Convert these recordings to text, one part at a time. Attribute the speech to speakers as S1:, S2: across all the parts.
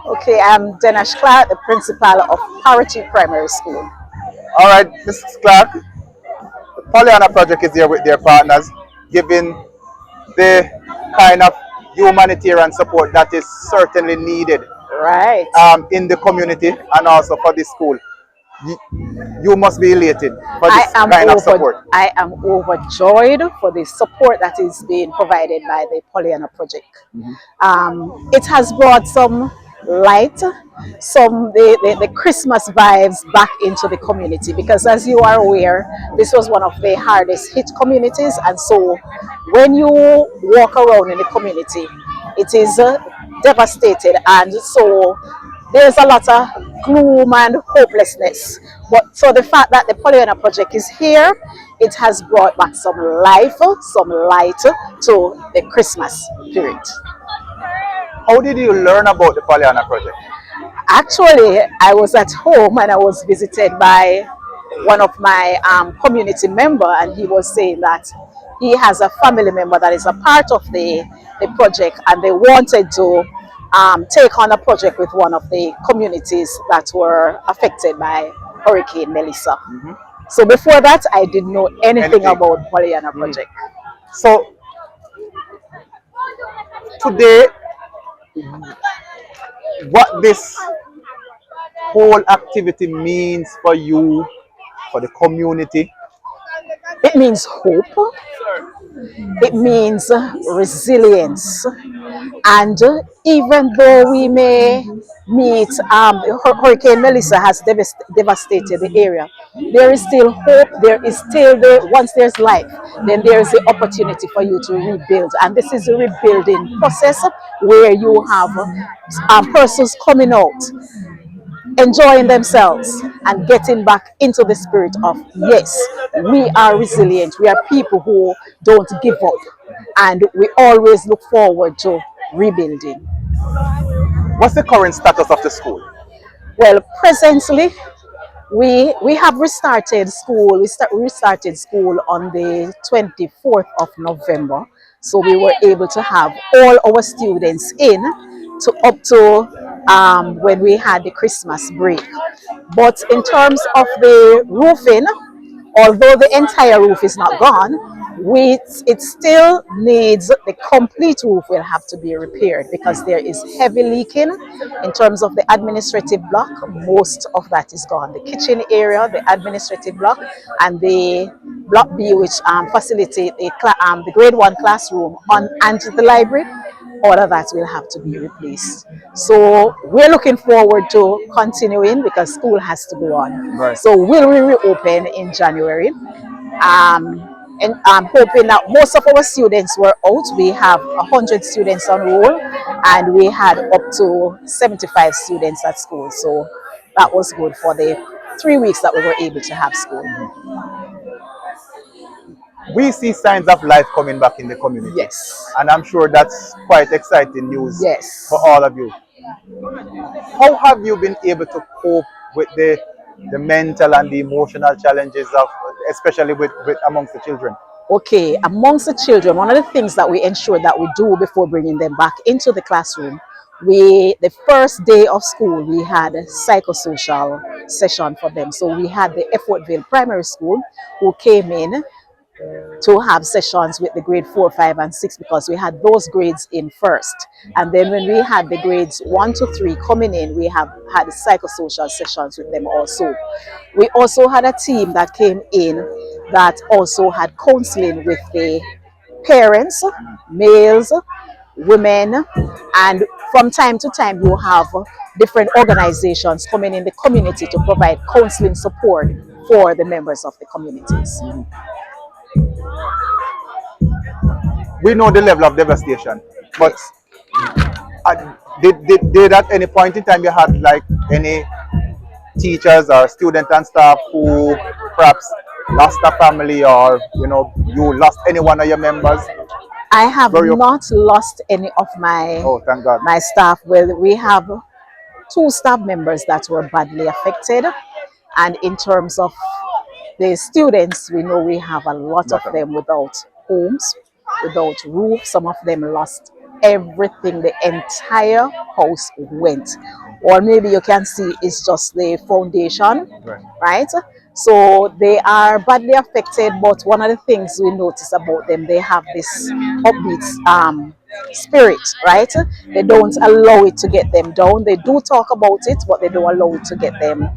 S1: Okay, I'm Denash Clark, the principal of Parottee Primary School.
S2: All right, Mrs. Clark, the Pollyanna Project is here with their partners, giving the kind of humanitarian support that is certainly needed
S1: Right.
S2: in the community and also for the school. You, you must be elated for
S1: I
S2: this
S1: am
S2: kind of
S1: over
S2: support.
S1: I am overjoyed for the support that is being provided by the Pollyanna Project. It has brought some light, some the Christmas vibes back into the community because, as you are aware, this was one of the hardest hit communities, and so when you walk around in the community, it is devastated, and so there's a lot of gloom and hopelessness. But so the fact that the Pollyanna Project is here, it has brought back some life, some light to the Christmas spirit.
S2: How did you learn about the Pollyanna Project?
S1: Actually, I was at home and I was visited by one of my community member, and he was saying that he has a family member that is a part of the project, and they wanted to take on a project with one of the communities that were affected by Hurricane Melissa. So before that, I didn't know anything
S2: Anything?
S1: about Pollyanna Project.
S2: So today, what this whole activity means for you, for the community.
S1: It means hope. It means resilience. And even though we may meet, Hurricane Melissa has devastated the area, there is still hope. There is still once there's life, then there is the opportunity for you to rebuild. And this is a rebuilding process where you have persons coming out, enjoying themselves and getting back into the spirit of, yes, we are resilient, we are people who don't give up, and we always look forward to rebuilding.
S2: What's the current status of the school?
S1: Well, presently we have restarted school. We restarted school on the 24th of November, so we were able to have all our students in to up to when we had the Christmas break. But in terms of the roofing, although the entire roof is not gone, it still needs, the complete roof will have to be repaired because there is heavy leaking. In terms of the administrative block, most of that is gone. The kitchen area, the administrative block, and the block B, which facilitate the grade 1 classroom and the library, all of that will have to be replaced. So we're looking forward to continuing because school has to go on.
S2: Right.
S1: So will we reopen in January? And I'm hoping that most of our students were out. We have 100 students on roll, and we had up to 75 students at school. So that was good for the 3 weeks that we were able to have school.
S2: We see signs of life coming back in the community.
S1: Yes.
S2: And I'm sure that's quite exciting news
S1: Yes.
S2: for all of you. How have you been able to cope with the mental and the emotional challenges of, especially with amongst the children?
S1: Okay, amongst the children, one of the things that we ensure that we do before bringing them back into the classroom, the first day of school, we had a psychosocial session for them. So we had the Effortville Primary School who came in to have sessions with the grade 4, 5, and 6 because we had those grades in first. And then when we had the grades 1 to 3 coming in, we have had psychosocial sessions with them also. We also had a team that came in that also had counseling with the parents, males, women, and from time to time you have different organizations coming in the community to provide counseling support for the members of the communities.
S2: We know the level of devastation, but
S1: Yes.
S2: did at any point in time you had like any teachers or students and staff who perhaps lost a family, or you lost any one of your members?
S1: I have
S2: Were you?
S1: not lost any of
S2: Oh, thank God.
S1: my staff. Well, we have 2 staff members that were badly affected, and in terms of the students, we know we have a lot of them without homes, without roof. Some of them lost everything, the entire house went. Or maybe you can see it's just the foundation,
S2: Right.
S1: right? So they are badly affected, but one of the things we notice about them, they have this upbeat spirit, right? They don't allow it to get them down. They do talk about it, but they don't allow it to get them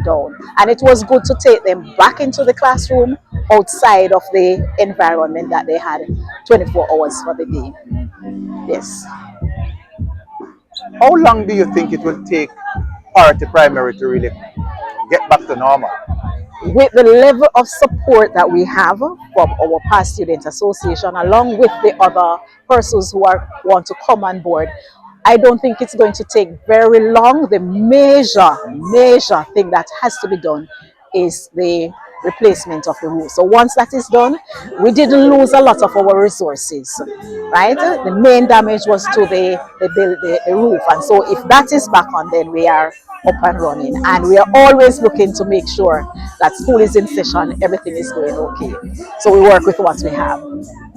S1: down. And it was good to take them back into the classroom outside of the environment that they had 24 hours for the day. Yes.
S2: How long do you think it will take Parottee Primary to really get back to normal?
S1: With the level of support that we have from our past student association, along with the other persons who want to come on board, I don't think it's going to take very long. The major thing that has to be done is the replacement of the roof. So once that is done, we didn't lose a lot of our resources, right? The main damage was to the roof, and so if that is back on, then we are up and running, and we are always looking to make sure that school is in session, everything is going okay. So we work with what we have.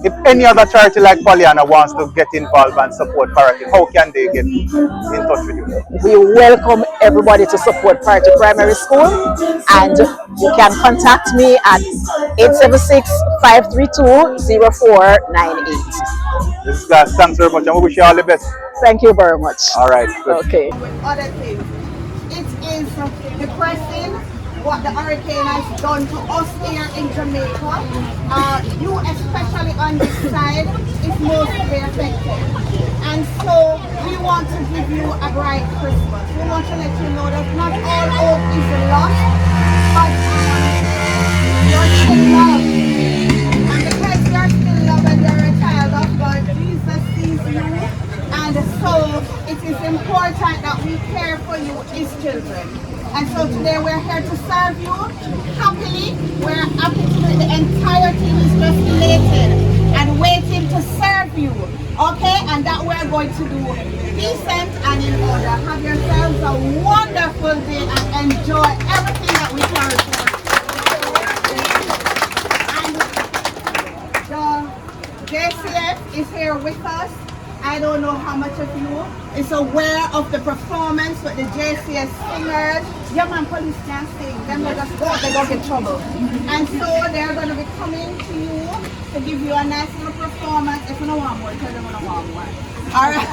S2: If any other charity like Pollyanna wants to get involved and support Parottee, how can they get in touch with you?
S1: We welcome everybody to support Parottee Primary School, and you can contact me at 876-532-0498.
S2: This is guys, thanks very much, and we wish you all the best.
S1: Thank you very much.
S2: All right, good.
S1: Okay.
S3: With other things, it is depressing what the hurricane has done to us here in Jamaica. You, especially on this side, is mostly affected. And so we want to give you a bright Christmas. We want to let you know that not all hope is lost, but you're still loved. And because you're still loved and you're a child of God, Jesus sees you. And so it is important that we care for you, his children. And so today we're here to serve you happily. We're happy to do. The entire team is just elated and waiting to serve you. Okay? And that we're going to do decent and in order. Have yourselves a wonderful day and enjoy everything that we carry for. And the JCF is here with us. I don't know how much of you is aware of the performance with the JCS singers. Yeah, man, police can't sing. Them they just go, they don't get trouble. And so they're going to be coming to you to give you a nice little performance. If you don't want more, tell them you don't want more. All right.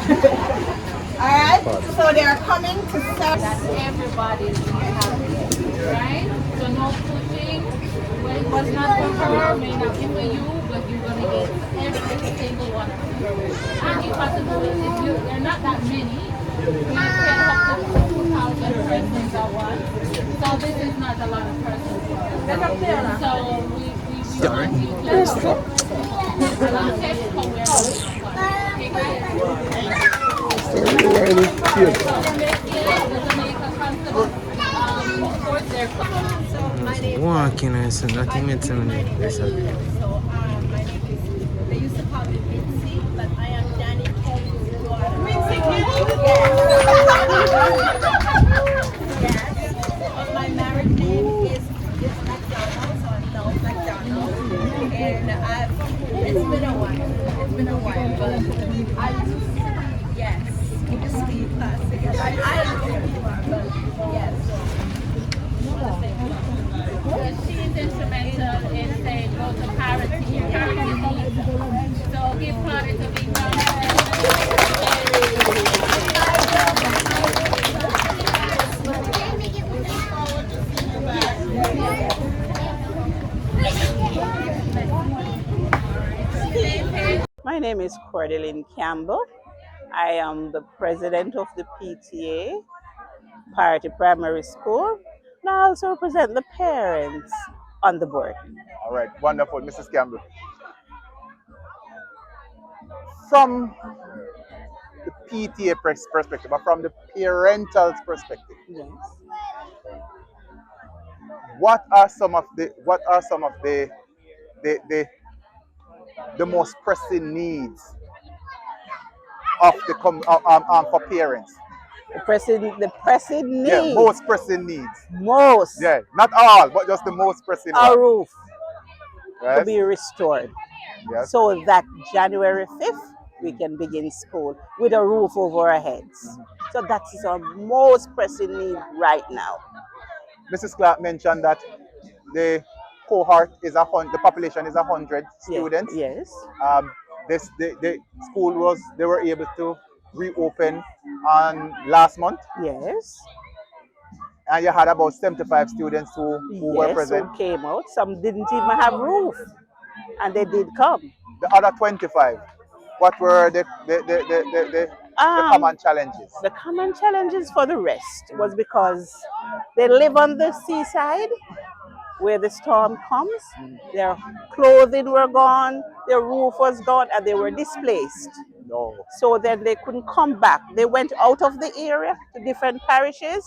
S3: All right. So they're coming to serve.
S4: That everybody is happy, right? So no pushing. Well, it was not for her, may not be for you, but you're going to get every single one of them. And if possible, they're not that many. We can up to 2,000 persons at once. So this is not a lot of persons. So we want you to test how we're
S5: Walking and so nothing meant to me. Yes,
S3: So, my name is, they used to call me Mitzi, but I am Danny Kelly's daughter. Mitzi Kelly? Yes. But my married name is McDonald, so I'm now McDonald. And it's been a while, but yes, Steve Classic. Yes.
S4: She is instrumental in saying go to Parottee. So give Claudia to be
S6: My name is Cordeline Campbell. I am the president of the PTA, Parottee Primary School, and I also represent the parents on the board.
S2: All right, wonderful, Mrs. Campbell. From the PTA perspective, but from the parental perspective,
S6: Yes.
S2: what are some of the the most pressing needs of the for parents?
S6: The pressing
S2: Yeah,
S6: need,
S2: most pressing needs.
S6: most,
S2: Yeah, not all, but just the most pressing
S6: a
S2: one.
S6: roof to
S2: Yes.
S6: be restored.
S2: Yes.
S6: So that January 5th, we can begin school with a roof over our heads. So that is our most pressing need right now.
S2: Mrs. Clark mentioned that the cohort is the population is 100
S6: Yes,
S2: students.
S6: yes,
S2: Um, the school they were able to reopen on last month,
S6: yes,
S2: and you had about 75 students who were
S6: yes.
S2: present.
S6: Who came out? Some didn't even have roof, and they did come.
S2: The other 25, what were the
S6: Um,
S2: common challenges?
S6: the common challenges for the rest was because they live on the seaside where the storm comes. Their clothing were gone, their roof was gone, and they were displaced.
S2: No.
S6: So then they couldn't come back. They went out of the area to different parishes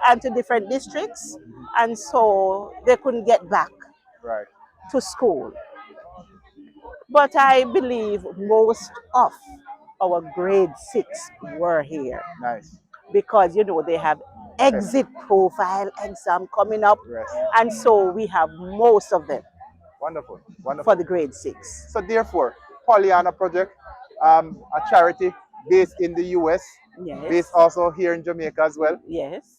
S6: and to different districts, and so they couldn't get back
S2: Right.
S6: to school. But I believe most of our grade 6 were here
S2: Nice.
S6: because they have exit profile exam coming up,
S2: Yes.
S6: and so we have most of them
S2: Wonderful.
S6: for
S2: Wonderful.
S6: the grade 6.
S2: So therefore, Pollyanna Project, a charity based in the US,
S6: Yes.
S2: based also here in Jamaica as well.
S6: Yes.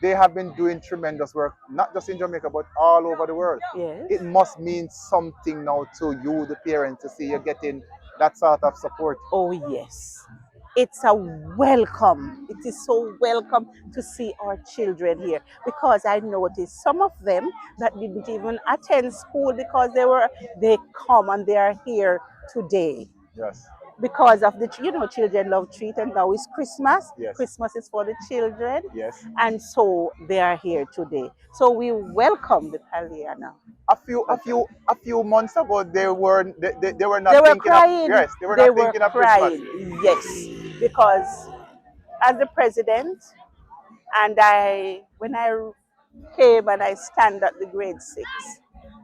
S2: They have been doing tremendous work, not just in Jamaica, but all over the world.
S6: Yes.
S2: It must mean something now to you, the parents, to see you getting that sort of support.
S6: Oh yes. It's a welcome. It is so welcome to see our children here because I noticed some of them that didn't even attend school because they come and they are here today.
S2: Yes.
S6: Because of the children love treat, and now it's Christmas.
S2: Yes.
S6: Christmas is for the children.
S2: Yes.
S6: And so they are here today. So we welcome the Pollyanna.
S2: A few months ago they were not
S6: They were
S2: thinking
S6: crying.
S2: of, yes, they were
S6: They
S2: not
S6: were
S2: thinking of
S6: crying.
S2: Christmas.
S6: Yes, because as the president, and when I came and I stand at the grade 6,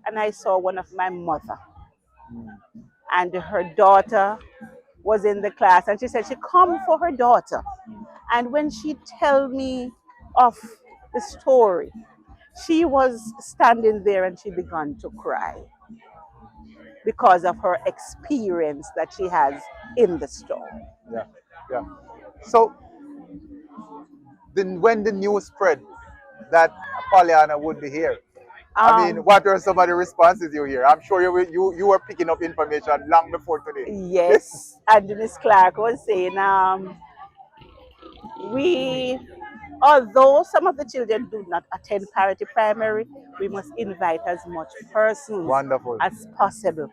S6: and I saw one of my mother, and her daughter was in the class, and she said she come for her daughter, and when she tell me of the story, she was standing there and she began to cry because of her experience that she has in the storm.
S2: Yeah, yeah. So then when the news spread that Pollyanna would be here, I mean, what were some of the responses you hear? I'm sure you were picking up information long before today.
S6: Yes, and Miss Clark was saying, although some of the children do not attend Parottee Primary, we must invite as much persons
S2: Wonderful.
S6: as possible.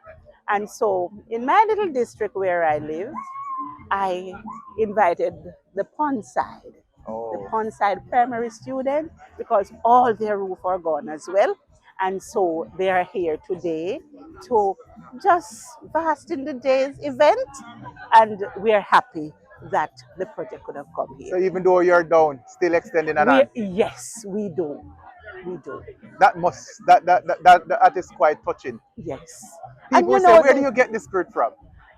S6: And so in my little district where I live, I invited the Pond Side, the Pond Side primary student, because all their roof are gone as well. And so they are here today to just vast in the day's event, and we are happy that the project could have come
S2: So
S6: here.
S2: even though you're down, still extending an hand.
S6: Yes, we do. We do.
S2: That is quite touching.
S6: Yes.
S2: People
S6: And
S2: say, where do you get the spirit from?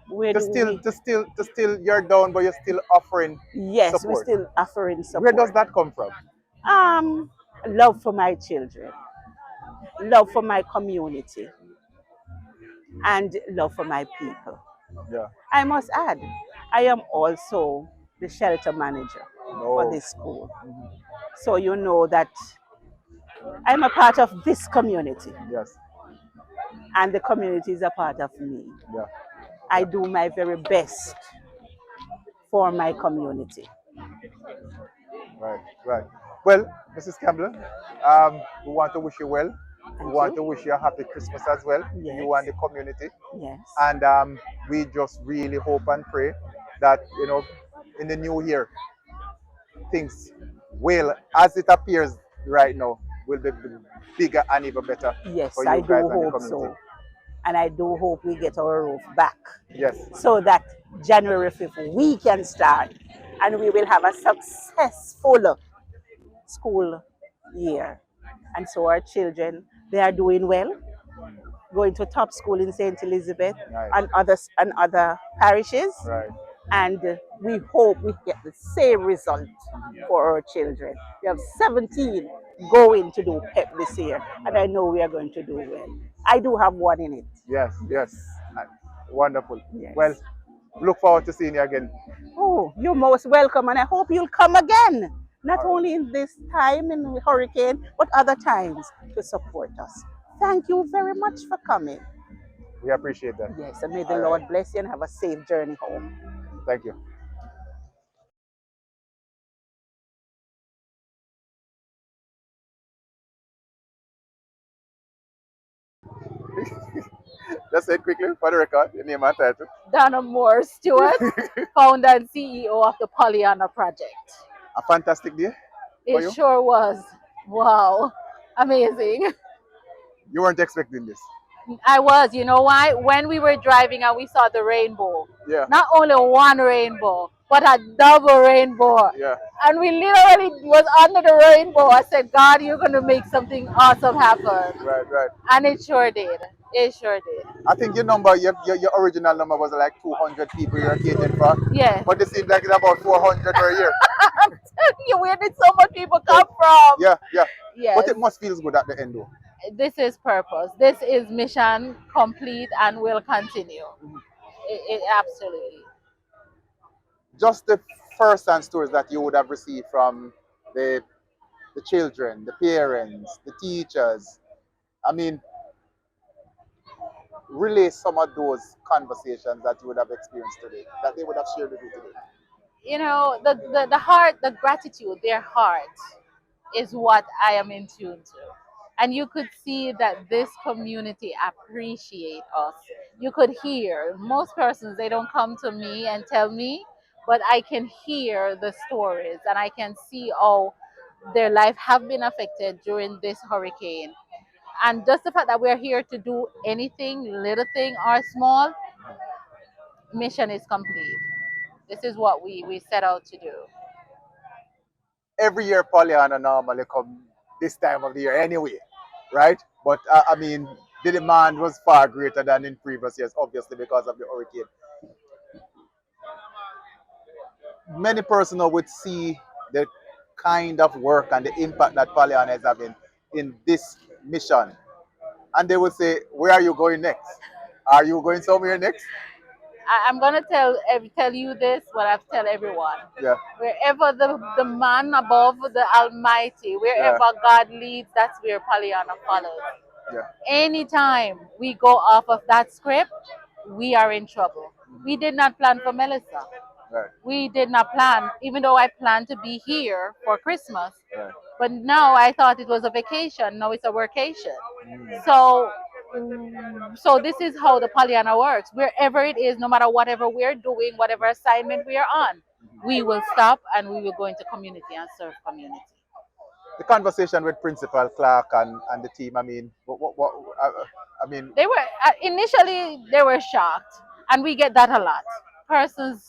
S6: where
S2: To
S6: do
S2: still,
S6: we?
S2: to still, to still, you're down, but you're still offering
S6: Yes,
S2: support.
S6: we're still offering support.
S2: Where does that come from?
S6: Love for my children, love for my community, and love for my people.
S2: Yeah.
S6: I must add, I am also the shelter manager for this school. So you know that I'm a part of this community,
S2: Yes.
S6: and the community is a part of me.
S2: Yeah.
S6: I do my very best for my community.
S2: Right. Right. Well, Mrs. Campbell, we want to wish you well. We
S6: Thank
S2: want
S6: you.
S2: to wish you a happy Christmas as well, to
S6: Yes.
S2: you and the community.
S6: Yes.
S2: And we just really hope and pray that, in the new year, things will, as it appears right now, will be bigger and even better
S6: Yes,
S2: for
S6: I
S2: you
S6: do
S2: guys and the
S6: hope
S2: community.
S6: so. And I do hope we get our roof back
S2: Yes.
S6: so that January 5th we can start and we will have a successful school year. And so our children, they are doing well, going to top school in St. Elizabeth
S2: Nice.
S6: and other parishes.
S2: Right.
S6: And we hope we get the same result for our children. We have 17 going to do PEP this year, and I know we are going to do well. I do have one in it.
S2: Yes. Yes. Wonderful.
S6: Yes.
S2: Well, Look forward to seeing you again.
S6: Oh, you're most welcome, and I hope you'll come again. Not only in this time in the hurricane, but other times to support us. Thank you very much for coming.
S2: We appreciate that.
S6: Yes, and may the
S2: All right.
S6: Lord bless you and have a safe journey home.
S2: Thank you. Let's say it quickly for the record, your name and title.
S4: Donna Moore Stewart, founder and CEO of the Pollyanna Project.
S2: A fantastic day for
S4: It
S2: you.
S4: sure was. Wow. Amazing.
S2: You weren't expecting this.
S4: I was, you know why? When we were driving and we saw the rainbow,
S2: Yeah.
S4: not only one rainbow, but a double rainbow.
S2: Yeah.
S4: And we literally was under the rainbow. I said, God, you're going to make something awesome happen.
S2: Right, right.
S4: And it sure did. It sure did.
S2: I think your number, your original number was like 200 people you're catering for.
S4: Yes.
S2: But it seems like it's about 400 per year.
S4: I'm telling you, where did so much people come from?
S2: Yeah, yeah. But
S4: Yes.
S2: it must feel good at the end though.
S4: This is purpose. This is mission complete and will continue. It absolutely.
S2: Just the first-hand stories that you would have received from the the children, the parents, the teachers. I mean, relay some of those conversations that you would have experienced today, that they would have shared with you today.
S4: You know, the heart, the gratitude, their heart is what I am in tune to. And you could see that this community appreciate us. You could hear most persons, they don't come to me and tell me, but I can hear the stories and I can see how their life have been affected during this hurricane. And just the fact that we're here to do anything, little thing or small, mission is complete. This is what we set out to do.
S2: Every year, Pollyanna normally come this time of the year anyway, right? But I mean, the demand was far greater than in previous years, obviously because of the hurricane. Many personnel would see the kind of work and the impact that Pollyanna is having in this mission, and they would say, "Where are you going next? Are you going somewhere next?"
S4: I'm gonna tell you this, what I've tell everyone.
S2: Yeah,
S4: Wherever the man above the Almighty,
S2: yeah,
S4: wherever God leads, that's where Pollyanna follows.
S2: yeah.
S4: Anytime we go off of that script, we are in trouble. We did not plan for Melissa.
S2: Right,
S4: We did not plan, even though I planned to be here for Christmas.
S2: right.
S4: But now I thought it was a vacation. No, it's a workation. So, so this is how the Pollyanna works. Wherever it is, no matter whatever we're doing, whatever assignment we are on, we will stop and we will go into community and serve community.
S2: The conversation with Principal Clark and the team. I mean, I mean,
S4: They were initially they were shocked, and we get that a lot. Persons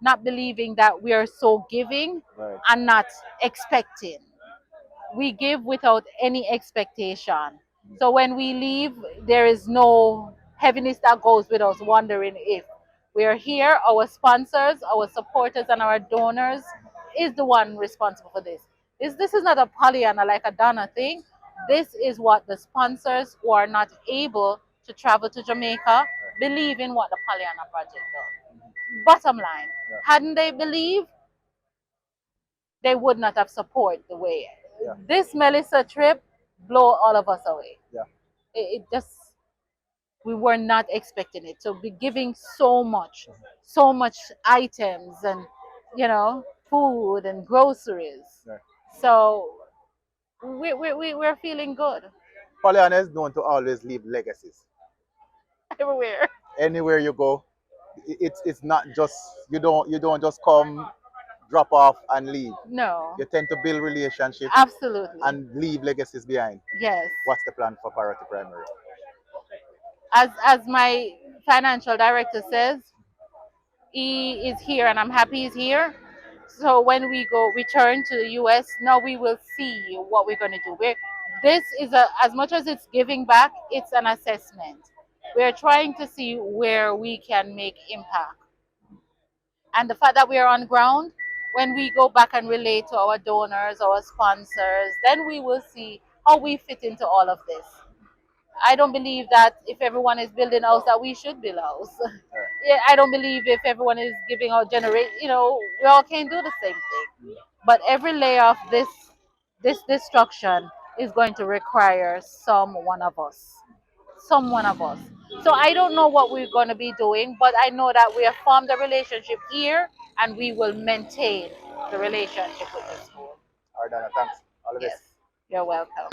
S4: not believing that we are so giving
S2: right.
S4: and not expecting. We give without any expectation. So when we leave, there is no heaviness that goes with us wondering if we are here. Our sponsors, our supporters, and our donors is the one responsible for this. This is not a Pollyanna like a Donna thing. This is what the sponsors who are not able to travel to Jamaica believe in what the Pollyanna Project does. Bottom line,
S2: Yeah.
S4: hadn't they believed, they would not have support the way.
S2: Yeah.
S4: This Melissa trip blow all of us away.
S2: Yeah.
S4: It just, we were not expecting it. So be giving so much items and, food and groceries.
S2: Right.
S4: So we're feeling good
S2: Pollyanna is known to always leave legacies.
S4: everywhere.
S2: Anywhere you go, it's not just you don't just come, drop off and leave.
S4: No,
S2: You tend to build relationships
S4: absolutely.
S2: and leave legacies behind.
S4: Yes.
S2: What's the plan for Parottee Primary?
S4: As my financial director says, he is here and I'm happy he's here. So when we go return to the US, now we will see what we're going to do. This is as much as it's giving back, it's an assessment. We're trying to see where we can make impact. And the fact that we're on ground, when we go back and relate to our donors, our sponsors, then we will see how we fit into all of this. I don't believe that if everyone is building a house that we should build a house. Yeah, I don't believe if everyone is giving out generate, we all can't do the same thing. But every layer of this destruction is going to require someone of us. Someone of us. So I don't know what we're going to be doing, but I know that we have formed a relationship here and we will maintain the relationship with the school.
S2: All right, Donna, thanks. All the
S4: Yes,
S2: best.
S4: you're welcome.